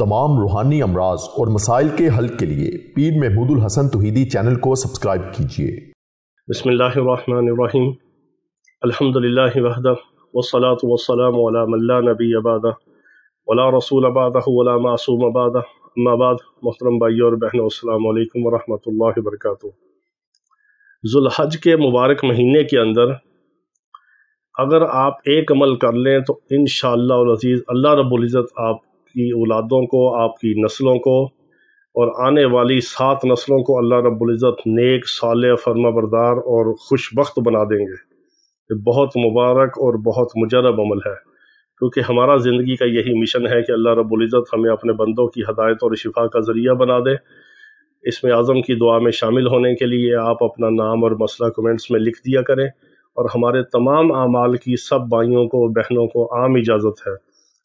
तमाम रूहानी अमराज और मसाइल के हल के लिए पीर महमूद उल हसन तौहीदी चैनल को सब्सक्राइब कीजिए। बिस्मिल्लाहिर्रहमानिर्रहीम। अल्हम्दुलिल्लाहि वहदह वस्सलातु वस्सलामु अला मन ला नबिय्य बअदह वला रसूल बअदहु वला मासूम बअदह। अम्मा बाद, मोहतरम भाइयों और बहनों, अस्सलामु अलैकुम वरहमतुल्लाहि वबरकातुहू। ज़ुल्हज के मुबारक महीने के अंदर अगर आप एक अमल कर लें तो इंशाअल्लाह अज़ीज़ अल्लाह रब्बुल इज़्ज़त आपकी औलादों को, आपकी नस्लों को और आने वाली 7 नस्लों को अल्लाह रब्बुल इज़्ज़त नेक, सालेह, फरमाबरदार और खुशबख्त बना देंगे। ये बहुत मुबारक और बहुत मुजरब अमल है, क्योंकि हमारा ज़िंदगी का यही मिशन है कि अल्लाह रब्बुल इज़्ज़त हमें अपने बंदों की हदायत और शिफा का ज़रिया बना दे। इसमें आज़म की दुआ में शामिल होने के लिए आप अपना नाम और मसला कमेंट्स में लिख दिया करें, और हमारे तमाम आमाल की सब भाइयों को, बहनों को आम इजाज़त है,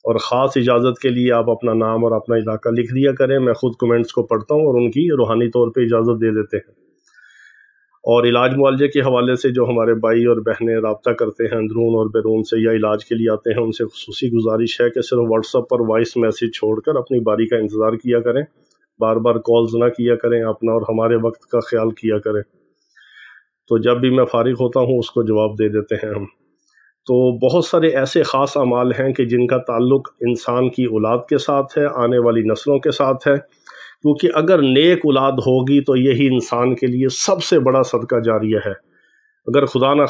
और ख़ास इजाज़त के लिए आप अपना नाम और अपना इलाका लिख दिया करें। मैं ख़ुद कमेंट्स को पढ़ता हूँ और उनकी रूहानी तौर पे इजाज़त दे देते हैं। और इलाज मुआलजे के हवाले से जो हमारे भाई और बहनें रब्ता करते हैं अंदरून और बैरून से या इलाज के लिए आते हैं, उनसे खुसूसी गुजारिश है कि सिर्फ व्हाट्सएप पर वॉइस मैसेज छोड़कर अपनी बारी का इंतज़ार किया करें, बार बार कॉल्स ना किया करें, अपना और हमारे वक्त का ख्याल किया करें। तो जब भी मैं फारिग होता हूँ उसको जवाब दे देते हैं हम। तो बहुत सारे ऐसे ख़ास अमाल हैं कि जिनका ताल्लुक़ इंसान की औलाद के साथ है, आने वाली नस्लों के साथ है, क्योंकि अगर नेक औलाद होगी तो यही इंसान के लिए सबसे बड़ा सदका जारिया है। अगर खुदा न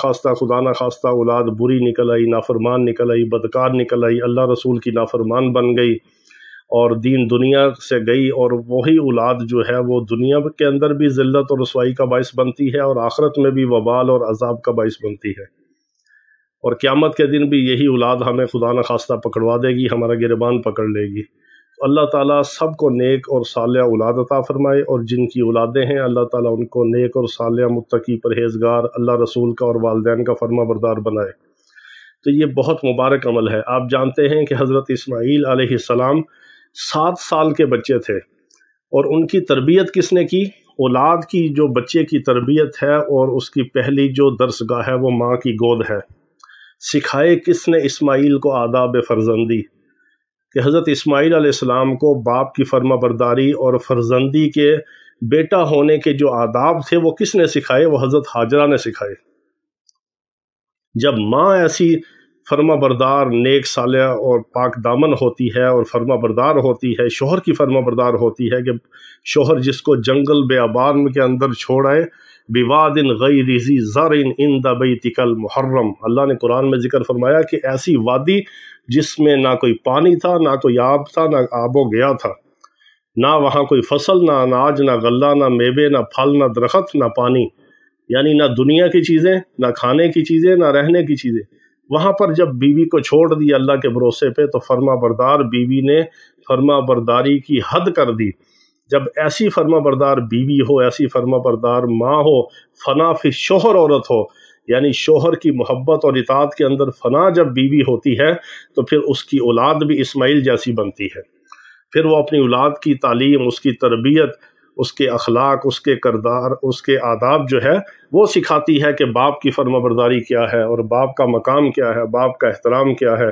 खास्ता औलाद बुरी निकल आई, नाफरमान निकल आई, बदकार निकल आई, अल्लाह रसूल की नाफरमान बन गई और दीन दुनिया से गई, और वही औलाद जो है वो दुनिया के अंदर भी ज़िल्लत और रसवाई का बाइस बनती है और आखिरत में भी वबाल और अजाब का बाइस बनती है। और क़यामत के दिन भी यही औलाद हमें खुदा न खास्ता पकड़वा देगी, हमारा गिरबान पकड़ लेगी। तो अल्लाह ताला सबको नेक और सालिया औलाद अता फ़रमाए, और जिनकी औलादें हैं अल्लाह ताला उनको नेक और सालिया, मुत्तकी, परहेज़गार, अल्लाह रसूल का और वालिदैन का फरमाबरदार बनाए। तो ये बहुत मुबारक अमल है। आप जानते हैं कि हज़रत इस्माईल अलैहिस्सलाम 7 साल के बच्चे थे, और उनकी तरबियत किसने की? औलाद की जो बच्चे की तरबियत है और उसकी पहली जो दरसगाह है वो माँ की गोद है। सिखाए किसने इस्माईल को आदाब फ़र्जंदी, कि हज़रत इस्माईल अलैहिस्सलाम को बाप की फर्माबरदारी और फ़र्जंदी के बेटा होने के जो आदाब थे वो किसने सिखाए? वो हज़रत हाजरा ने सिखाए। जब माँ ऐसी फर्माबरदार, नेक, सालिया और पाक दामन होती है और फर्माबरदार होती है, शोहर की फर्माबरदार होती है, कि शोहर जिसको जंगल बेआबान के अंदर छोड़ आए, बिवादिन गैरि ज़ी ज़रिन इंद बैतिकल मुहर्रम, अल्लाह ने कुरान में ज़िक्र फरमाया कि ऐसी वादी जिसमें ना कोई पानी था, ना कोई आब था, ना आबो गया था, ना वहाँ कोई फसल, ना अनाज, ना गल्ला, ना मेवे, ना फल, ना दरख्त, ना पानी, यानी ना दुनिया की चीज़ें, ना खाने की चीज़ें, ना रहने की चीज़ें। वहाँ पर जब बीवी को छोड़ दिया अल्लाह के भरोसे पे, तो फर्माबरदार बीवी ने फर्माबरदारी की हद कर दी। जब ऐसी फर्माबरदार बीवी हो, ऐसी फर्माबरदार माँ हो, फना फिर शोहर औरत हो, यानी शोहर की मोहब्बत और इताअत के अंदर फना जब बीवी होती है, तो फिर उसकी औलाद भी इस्माईल जैसी बनती है। फिर वो अपनी औलाद की तालीम, उसकी तरबियत, उसके अखलाक, उसके करदार, उसके आदाब जो है वो सिखाती है कि बाप की फर्माबरदारी क्या है और बाप का मकाम क्या है, बाप का एहतराम क्या है।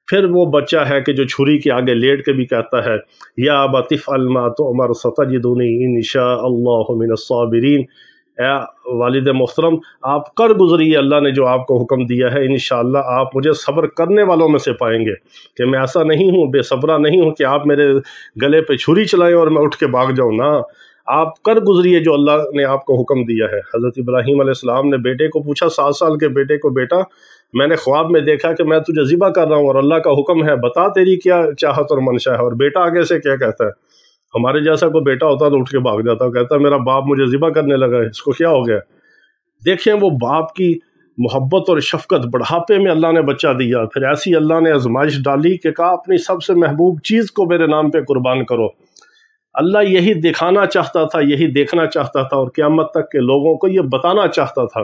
फिर वो बच्चा है कि जो छुरी के आगे लेट के भी कहता है, या अबतिफ़ अल्मा तुअमर सतजिदुनी इंशाअल्लाहु मिनस साबिरीन, ए वालिद मोहतरम, आप कर गुजरिए अल्लाह ने जो आपको हुक्म दिया है, इंशाअल्लाह आप मुझे सब्र करने वालों में से पाएंगे। कि मैं ऐसा नहीं हूँ, बेसब्रा नहीं हूँ कि आप मेरे गले पे छुरी चलाएं और मैं उठ के भाग जाऊँ ना, आप कर गुजरिए जो अल्लाह ने आपको हुक्म दिया है। हज़रत इब्राहीम अलैहिस्सलाम ने बेटे को पूछा, 7 साल के बेटे को, बेटा मैंने ख्वाब में देखा कि मैं तुझे ज़िबा कर रहा हूँ और अल्लाह का हुक्म है, बता तेरी क्या चाहत और मंशा है। और बेटा आगे से क्या कहता है? हमारे जैसा कोई बेटा होता तो उठ के भाग जाता, कहता मेरा बाप मुझे ज़िबा करने लगा है, इसको क्या हो गया। देखें वो बाप की मोहब्बत और शफ़क़त, बढ़ापे में अल्लाह ने बच्चा दिया, फिर ऐसी अल्लाह ने आजमाइश डाली कि कहा अपनी सबसे महबूब चीज़ को मेरे नाम पे कुर्बान करो। अल्लाह यही दिखाना चाहता था, यही देखना चाहता था, और क़यामत तक के लोगों को ये बताना चाहता था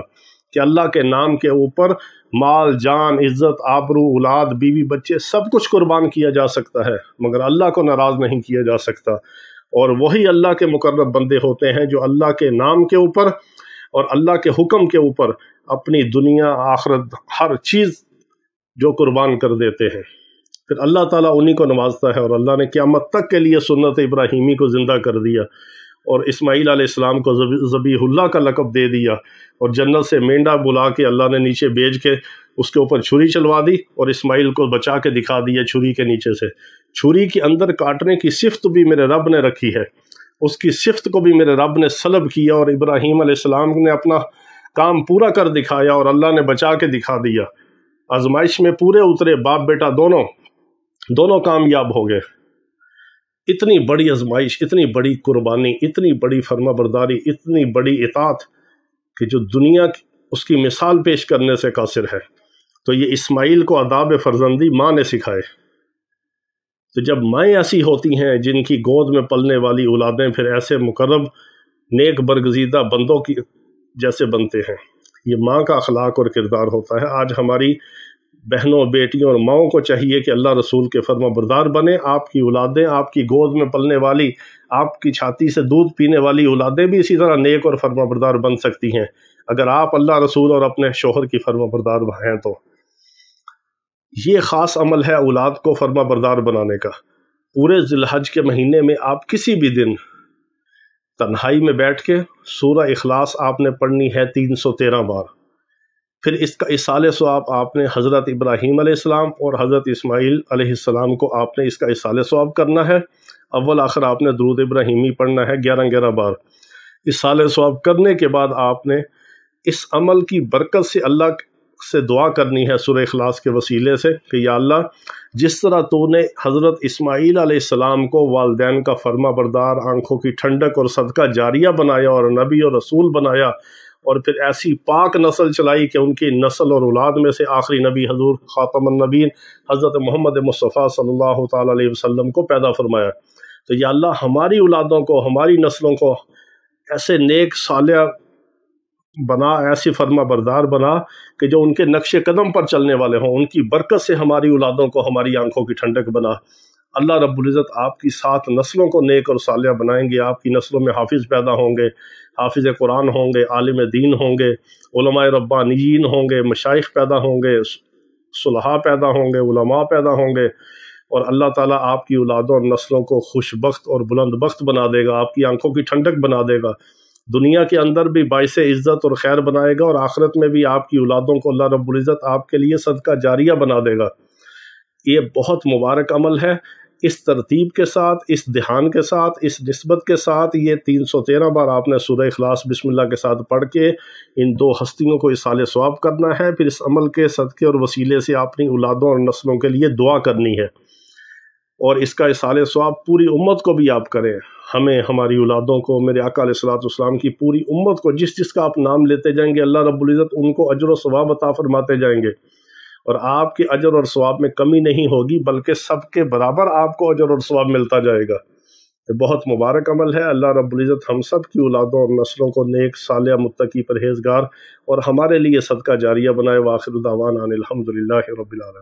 कि अल्लाह के नाम के ऊपर माल, जान, इज़्ज़त, आबरू, औलाद, बीवी, बच्चे सब कुछ कुर्बान किया जा सकता है, मगर अल्लाह को नाराज़ नहीं किया जा सकता। और वही अल्लाह के मुकर्रब बंदे होते हैं जो अल्लाह के नाम के ऊपर और अल्लाह के हुक्म के ऊपर अपनी दुनिया, आखिरत, हर चीज़ जो कुर्बान कर देते हैं। پھر اللہ تعالیٰ انہی کو نوازتا ہے، اور اللہ نے قیامت تک کے لیے سنت ابراہیمی کو زندہ کر دیا، اور اسماعیل علیہ السلام کو ذبیح اللہ کا لقب دے دیا، اور جنت سے مینڈا بلا کے اللہ نے نیچے بھیج کے اس کے اوپر چھری چلوا دی، اور اسماعیل کو بچا کے دکھا دیا چھری کے نیچے سے۔ چھری کے اندر کاٹنے کی صفت بھی میرے رب نے رکھی ہے، اس کی صفت کو بھی میرے رب نے سلب کیا، اور ابراہیم علیہ السلام نے اپنا کام پورا کر دکھایا، اور اللہ نے بچا کے دکھا دیا۔ آزمائش میں پورے اترے، باپ بیٹا دونوں کامیاب ہو گئے۔ اتنی بڑی آزمائش، اتنی بڑی قربانی، اتنی بڑی فرما برداری، اتنی بڑی اطاعت کہ جو دنیا اس کی مثال پیش کرنے سے قاصر ہے۔ تو یہ اسماعیل کو آداب فرزندی ماں نے سکھائے۔ تو جب مائیں ایسی ہوتی ہیں جن کی گود میں پلنے والی اولادیں پھر ایسے مقرب نیک برگزیدہ بندوں کی جیسے بنتے ہیں، یہ ماں کا اخلاق اور کردار ہوتا ہے۔ آج ہماری بہنوں، بیٹیوں اور ماؤں کو چاہیے کہ اللہ رسول کے فرما بردار بنیں۔ آپ کی اولادیں، آپ کی گود میں پلنے والی، آپ کی چھاتی سے دودھ پینے والی اولادیں بھی اسی طرح نیک اور فرما بردار بن سکتی ہیں اگر آپ اللہ رسول اور اپنے شوہر کی فرما بردار ہیں۔ تو یہ خاص عمل ہے اولاد کو فرما بردار بنانے کا۔ پورے ذی الحج کے مہینے میں آپ کسی بھی دن تنہائی میں بیٹھ کے سورہ اخلاص آپ نے پڑھنی ہے 313 بار۔ پھر اس کا اصالِ ثواب آپ نے حضرت ابراہیم علیہ السلام اور حضرت اسماعیل علیہ السلام کو آپ نے اس کا اصالِ ثواب کرنا ہے۔ اول آخر آپ نے درود ابراہیمی پڑھنا ہے 11 بار۔ اصالِ ثواب کرنے کے بعد آپ نے اس عمل کی برکت سے اللہ سے دعا کرنی ہے سورہ اخلاص کے وسیلے سے کہ یا اللہ، جس طرح تو نے حضرت اسماعیل علیہ السلام کو والدین کا فرما بردار، آنکھوں کی ٹھنڈک اور صدقہ جاریہ بنایا اور نبی اور رسول بنایا، اور پھر ایسی پاک نسل چلائی کہ ان کی نسل اور اولاد میں سے آخری نبی حضور خاتم النبیین حضرت محمد مصطفیٰ صلی اللہ تعالیٰ علیہ وسلم کو پیدا فرمایا، تو یا اللہ ہماری اولادوں کو، ہماری نسلوں کو ایسے نیک صالح بنا، ایسی فرما بردار بنا کہ جو ان کے نقش قدم پر چلنے والے ہوں، ان کی برکت سے ہماری اولادوں کو ہماری آنکھوں کی ٹھنڈک بنا۔ اللہ رب العزت آپ کی 7 نسلوں کو نیک اور صالح بنائیں گے۔ آپ کی نسلوں میں حافظ پیدا ہوں گے، حافظ قرآن ہوں گے، عالم دین ہوں گے، علماء ربانیین ہوں گے، مشائخ پیدا ہوں گے، صلحاء پیدا ہوں گے، علماء پیدا ہوں گے، اور اللہ تعالیٰ آپ کی اولادوں اور نسلوں کو خوش بخت اور بلند بخت بنا دے گا، آپ کی آنکھوں کی ٹھنڈک بنا دے گا، دنیا کے اندر بھی باعث عزت اور خیر بنائے گا، اور آخرت میں بھی آپ کی اولادوں کو اللہ رب العزت آپ کے لیے صدقہ جاریہ بنا دے گا۔ یہ بہت مبارک عمل ہے۔ اس ترتیب کے ساتھ، اس دھیان کے ساتھ، اس نسبت کے ساتھ یہ 313 بار آپ نے سورہ اخلاص بسم اللہ کے ساتھ پڑھ کے ان 2 ہستیوں کو اصالِ ثواب کرنا ہے۔ پھر اس عمل کے صدقے اور وسیلے سے اپنی اولادوں اور نسلوں کے لیے دعا کرنی ہے، اور اس کا اصالِ ثواب پوری امت کو بھی آپ کریں، ہمیں، ہماری اولادوں کو، میرے آقا علیہ الصلوۃ والسلام کی پوری امت کو، جس کا آپ نام لیتے جائیں گے اللہ رب العزت ان کو اجر و ثواب عطا فرماتے جائیں گے، اور آپ کے اجر اور ثواب میں کمی نہیں ہوگی، بلکہ سب کے برابر آپ کو اجر اور ثواب ملتا جائے گا۔ یہ بہت مبارک عمل ہے۔ اللہ رب العزت ہم سب کی اولادوں اور نسلوں کو نیک، صالح، متقی، پرہیزگار اور ہمارے لیے صدقہ جاریہ بنائے۔ وآخر دعوانا ان الحمد للہ رب العالمین۔